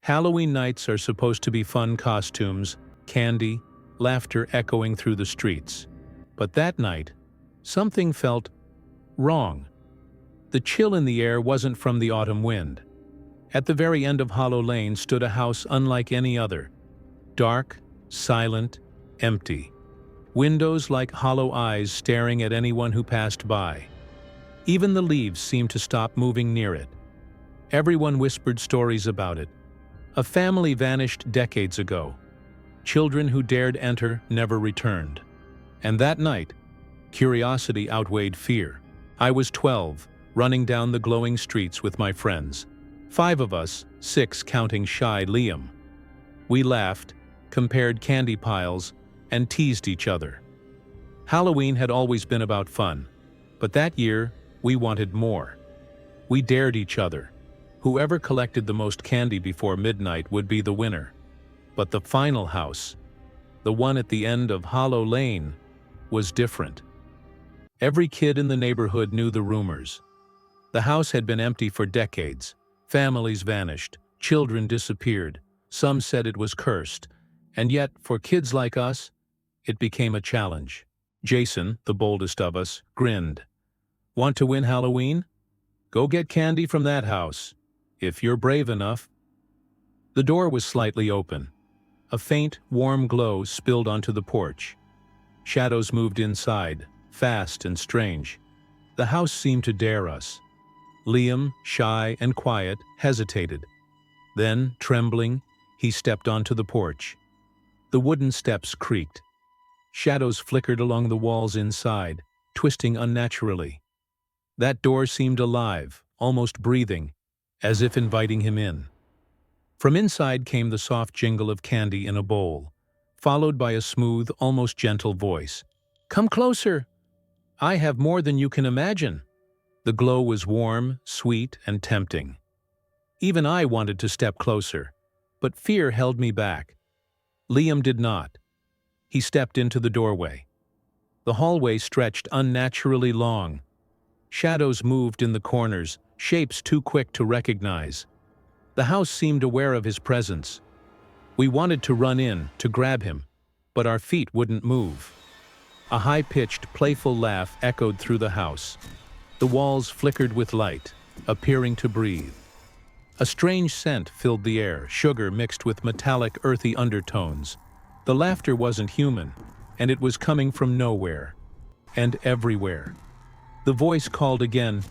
Halloween nights are supposed to be fun costumes, candy, laughter echoing through the streets. But that night, something felt wrong. The chill in the air wasn't from the autumn wind. At the very end of Hollow Lane stood a house unlike any other. Dark, silent, empty. Windows like hollow eyes staring at anyone who passed by. Even the leaves seemed to stop moving near it. Everyone whispered stories about it. A family vanished decades ago. Children who dared enter never returned. And that night, curiosity outweighed fear. I was 12, running down the glowing streets with my friends. 5 of us, 6 counting shy Liam. We laughed, compared candy piles, and teased each other. Halloween had always been about fun, but that year, we wanted more. We dared each other. Whoever collected the most candy before midnight would be the winner. But the final house, the one at the end of Hollow Lane, was different. Every kid in the neighborhood knew the rumors. The house had been empty for decades. Families vanished, children disappeared. Some said it was cursed. And yet, for kids like us, it became a challenge. Jason, the boldest of us, grinned. "Want to win Halloween? Go get candy from that house, if you're brave enough." The door was slightly open. A faint, warm glow spilled onto the porch. Shadows moved inside, fast and strange. The house seemed to dare us. Liam, shy and quiet, hesitated. Then, trembling, he stepped onto the porch. The wooden steps creaked. Shadows flickered along the walls inside, twisting unnaturally. That door seemed alive, almost breathing, as if inviting him in. From inside came the soft jingle of candy in a bowl, followed by a smooth, almost gentle voice. "Come closer! I have more than you can imagine." The glow was warm, sweet, and tempting. Even I wanted to step closer, but fear held me back. Liam did not. He stepped into the doorway. The hallway stretched unnaturally long. Shadows moved in the corners, shapes too quick to recognize. The house seemed aware of his presence. We wanted to run in, to grab him, but our feet wouldn't move. A high-pitched, playful laugh echoed through the house. The walls flickered with light, appearing to breathe. A strange scent filled the air, sugar mixed with metallic, earthy undertones. The laughter wasn't human, and it was coming from nowhere, and everywhere. The voice called again,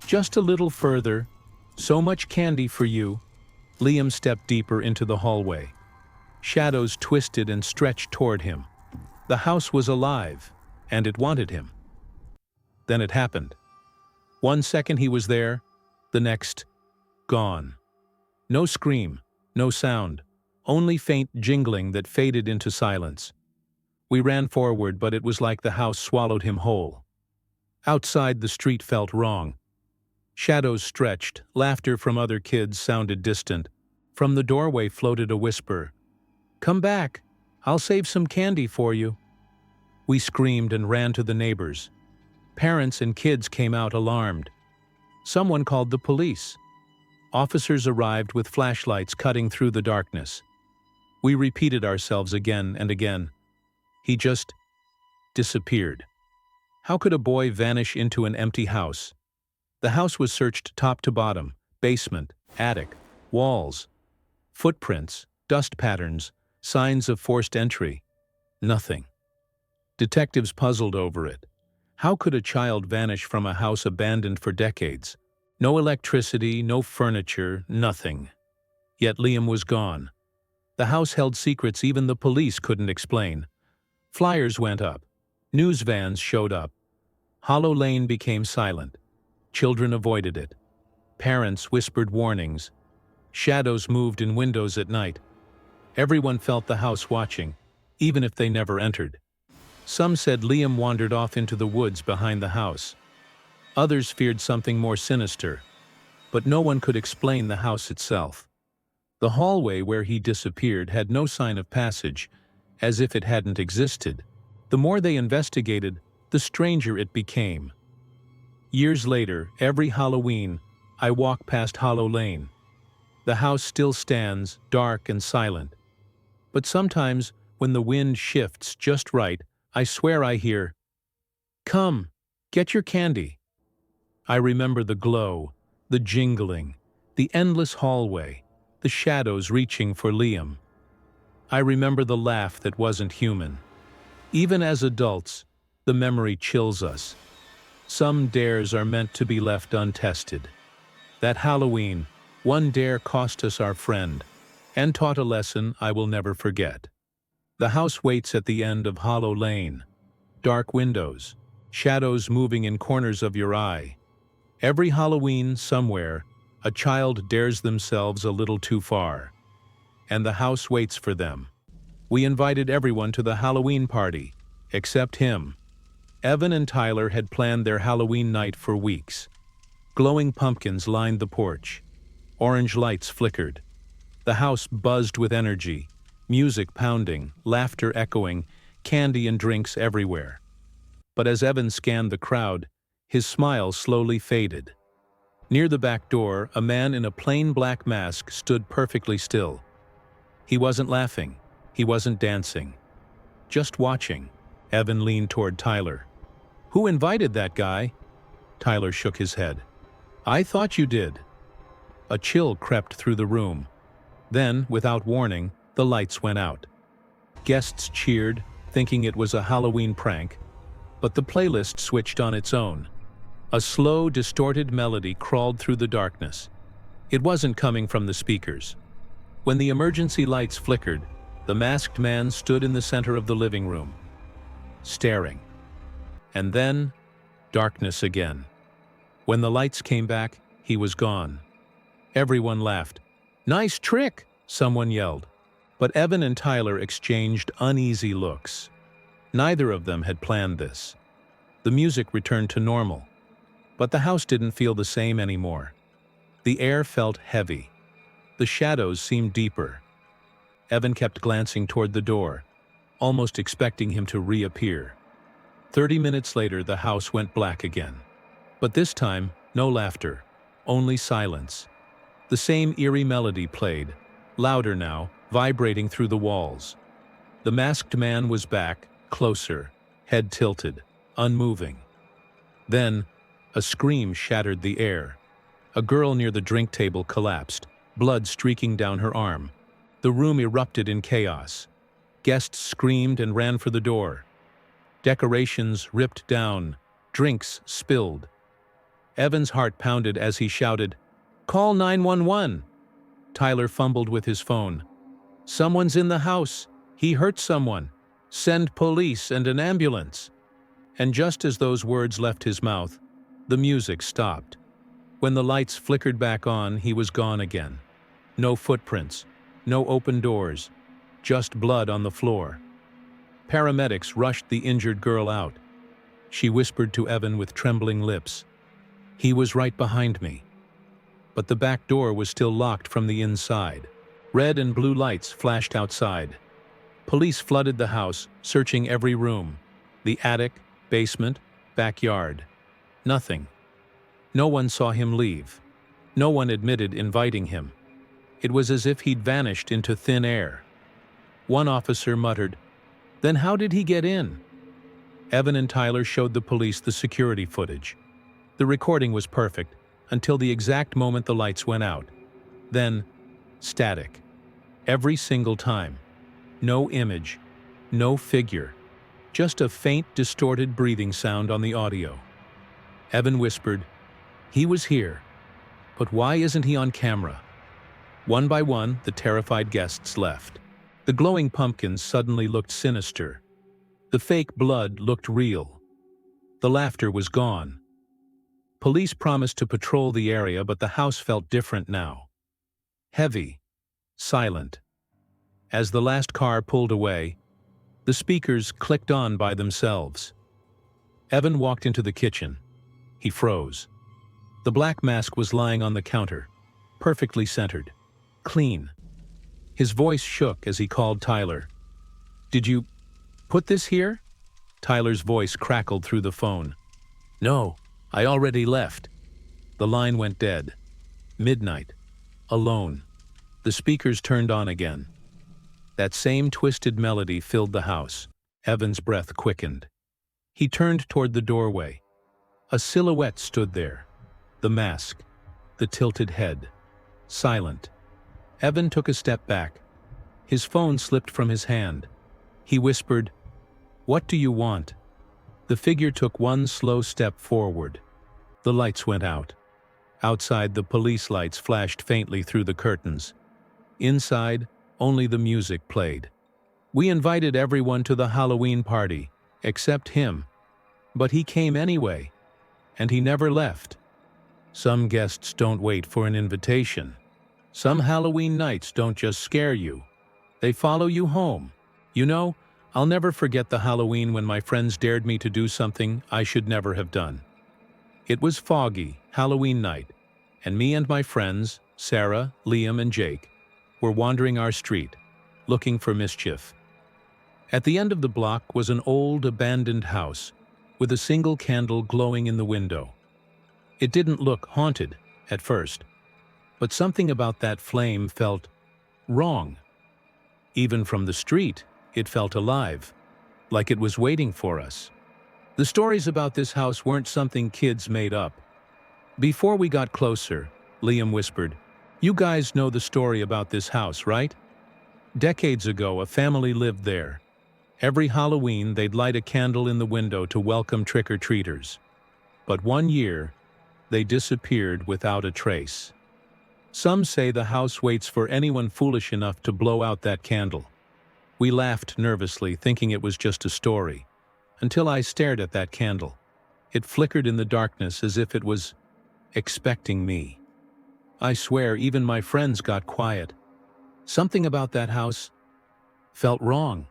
"Just a little further. So much candy for you." Liam stepped deeper into the hallway. Shadows twisted and stretched toward him. The house was alive, and it wanted him. Then it happened. 1 second he was there, the next, gone. No scream, no sound, only faint jingling that faded into silence. We ran forward, but it was like the house swallowed him whole. Outside, the street felt wrong. Shadows stretched, laughter from other kids sounded distant. From the doorway floated a whisper, "Come back, I'll save some candy for you." We screamed and ran to the neighbors. Parents and kids came out alarmed. Someone called the police. Officers arrived with flashlights cutting through the darkness. We repeated ourselves again and again. He just disappeared. How could a boy vanish into an empty house? The house was searched top to bottom, basement, attic, walls. Footprints, dust patterns, signs of forced entry. Nothing. Detectives puzzled over it. How could a child vanish from a house abandoned for decades? No electricity, no furniture, nothing. Yet Liam was gone. The house held secrets even the police couldn't explain. Flyers went up. News vans showed up. Hollow Lane became silent. Children avoided it. Parents whispered warnings. Shadows moved in windows at night. Everyone felt the house watching, even if they never entered. Some said Liam wandered off into the woods behind the house. Others feared something more sinister, but no one could explain the house itself. The hallway where he disappeared had no sign of passage, as if it hadn't existed. The more they investigated, the stranger it became. Years later, every Halloween, I walk past Hollow Lane. The house still stands, dark and silent. But sometimes, when the wind shifts just right, I swear I hear, "Come, get your candy." I remember the glow, the jingling, the endless hallway, the shadows reaching for Liam. I remember the laugh that wasn't human. Even as adults, the memory chills us. Some dares are meant to be left untested. That Halloween, one dare cost us our friend, and taught a lesson I will never forget. The house waits at the end of Hollow Lane. Dark windows, shadows moving in corners of your eye. Every Halloween, somewhere, a child dares themselves a little too far. And the house waits for them. We invited everyone to the Halloween party, except him. Evan and Tyler had planned their Halloween night for weeks. Glowing pumpkins lined the porch. Orange lights flickered. The house buzzed with energy, music pounding, laughter echoing, candy and drinks everywhere. But as Evan scanned the crowd, his smile slowly faded. Near the back door, a man in a plain black mask stood perfectly still. He wasn't laughing. He wasn't dancing. Just watching. Evan leaned toward Tyler. "Who invited that guy?" Tyler shook his head. "I thought you did." A chill crept through the room. Then, without warning, the lights went out. Guests cheered, thinking it was a Halloween prank, but the playlist switched on its own. A slow, distorted melody crawled through the darkness. It wasn't coming from the speakers. When the emergency lights flickered, the masked man stood in the center of the living room, staring. And then, darkness again. When the lights came back, he was gone. Everyone laughed. "Nice trick!" someone yelled. But Evan and Tyler exchanged uneasy looks. Neither of them had planned this. The music returned to normal. But the house didn't feel the same anymore. The air felt heavy. The shadows seemed deeper. Evan kept glancing toward the door, almost expecting him to reappear. 30 minutes later, the house went black again. But this time, no laughter, only silence. The same eerie melody played, louder now, vibrating through the walls. The masked man was back, closer, head tilted, unmoving. Then, a scream shattered the air. A girl near the drink table collapsed, blood streaking down her arm. The room erupted in chaos. Guests screamed and ran for the door. Decorations ripped down, drinks spilled. Evan's heart pounded as he shouted, "Call 911!" Tyler fumbled with his phone. "Someone's in the house. He hurt someone. Send police and an ambulance." And just as those words left his mouth, the music stopped. When the lights flickered back on, he was gone again. No footprints, no open doors, just blood on the floor. Paramedics rushed the injured girl out. She whispered to Evan with trembling lips, "He was right behind me." But the back door was still locked from the inside. Red and blue lights flashed outside. Police flooded the house, searching every room. The attic, basement, backyard. Nothing. No one saw him leave. No one admitted inviting him. It was as if he'd vanished into thin air. One officer muttered, "Then how did he get in?" Evan and Tyler showed the police the security footage. The recording was perfect, until the exact moment the lights went out. Then, static. Every single time. No image, no figure, just a faint, distorted breathing sound on the audio. Evan whispered, "He was here, but why isn't he on camera?" One by one, the terrified guests left. The glowing pumpkins suddenly looked sinister. The fake blood looked real. The laughter was gone. Police promised to patrol the area, but the house felt different now. Heavy, silent. As the last car pulled away, the speakers clicked on by themselves. Evan walked into the kitchen. He froze. The black mask was lying on the counter, perfectly centered, clean. His voice shook as he called Tyler. "Did you put this here?" Tyler's voice crackled through the phone. "No, I already left." The line went dead. Midnight. Alone. The speakers turned on again. That same twisted melody filled the house. Evan's breath quickened. He turned toward the doorway. A silhouette stood there. The mask, the tilted head, silent. Evan took a step back. His phone slipped from his hand. He whispered, "What do you want?" The figure took one slow step forward. The lights went out. Outside, the police lights flashed faintly through the curtains. Inside, only the music played. We invited everyone to the Halloween party, except him. But he came anyway, and he never left. Some guests don't wait for an invitation. Some Halloween nights don't just scare you. They follow you home. You know, I'll never forget the Halloween when my friends dared me to do something I should never have done. It was foggy, Halloween night, and me and my friends, Sarah, Liam, and Jake, were wandering our street, looking for mischief. At the end of the block was an old, abandoned house, with a single candle glowing in the window. It didn't look haunted at first, but something about that flame felt wrong. Even from the street, it felt alive, like it was waiting for us. The stories about this house weren't something kids made up. Before we got closer, Liam whispered, "You guys know the story about this house, right? Decades ago, a family lived there. Every Halloween, they'd light a candle in the window to welcome trick-or-treaters. But one year, they disappeared without a trace. Some say the house waits for anyone foolish enough to blow out that candle." We laughed nervously, thinking it was just a story, until I stared at that candle. It flickered in the darkness as if it was expecting me. I swear, even my friends got quiet. Something about that house felt wrong.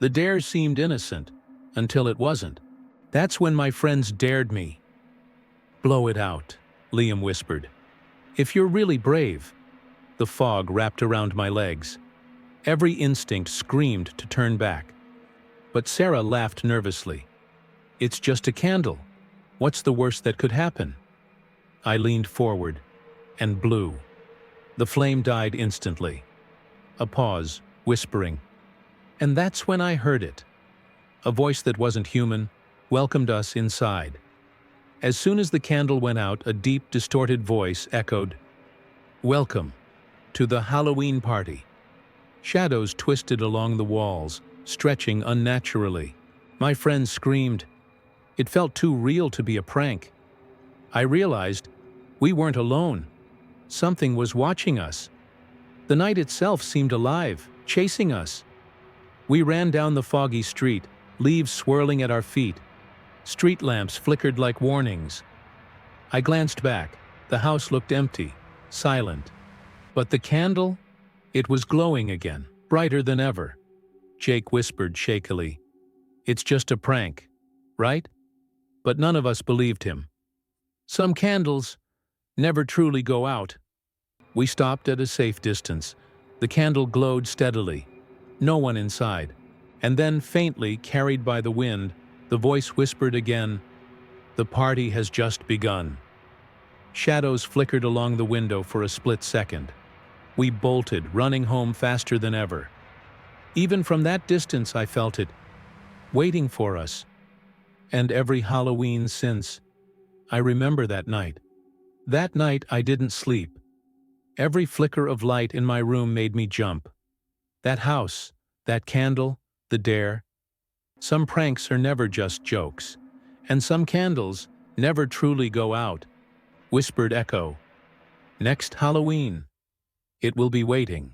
The dare seemed innocent, until it wasn't. That's when my friends dared me. "Blow it out," Liam whispered. "If you're really brave." The fog wrapped around my legs. Every instinct screamed to turn back. But Sarah laughed nervously. "It's just a candle. What's the worst that could happen?" I leaned forward and blew. The flame died instantly. A pause, whispering. And that's when I heard it. A voice that wasn't human welcomed us inside. As soon as the candle went out, a deep, distorted voice echoed, "Welcome to the Halloween party." Shadows twisted along the walls, stretching unnaturally. My friends screamed. It felt too real to be a prank. I realized we weren't alone. Something was watching us. The night itself seemed alive, chasing us. We ran down the foggy street, leaves swirling at our feet. Street lamps flickered like warnings. I glanced back. The house looked empty, silent. But the candle? It was glowing again, brighter than ever. Jake whispered shakily, "It's just a prank, right?" But none of us believed him. Some candles never truly go out. We stopped at a safe distance. The candle glowed steadily. No one inside. And then, faintly, carried by the wind, the voice whispered again, "The party has just begun." Shadows flickered along the window for a split second. We bolted, running home faster than ever. Even from that distance I felt it, waiting for us. And every Halloween since, I remember that night. That night I didn't sleep. Every flicker of light in my room made me jump. That house, that candle, the dare. Some pranks are never just jokes, and some candles never truly go out. Whispered echo. Next Halloween, it will be waiting.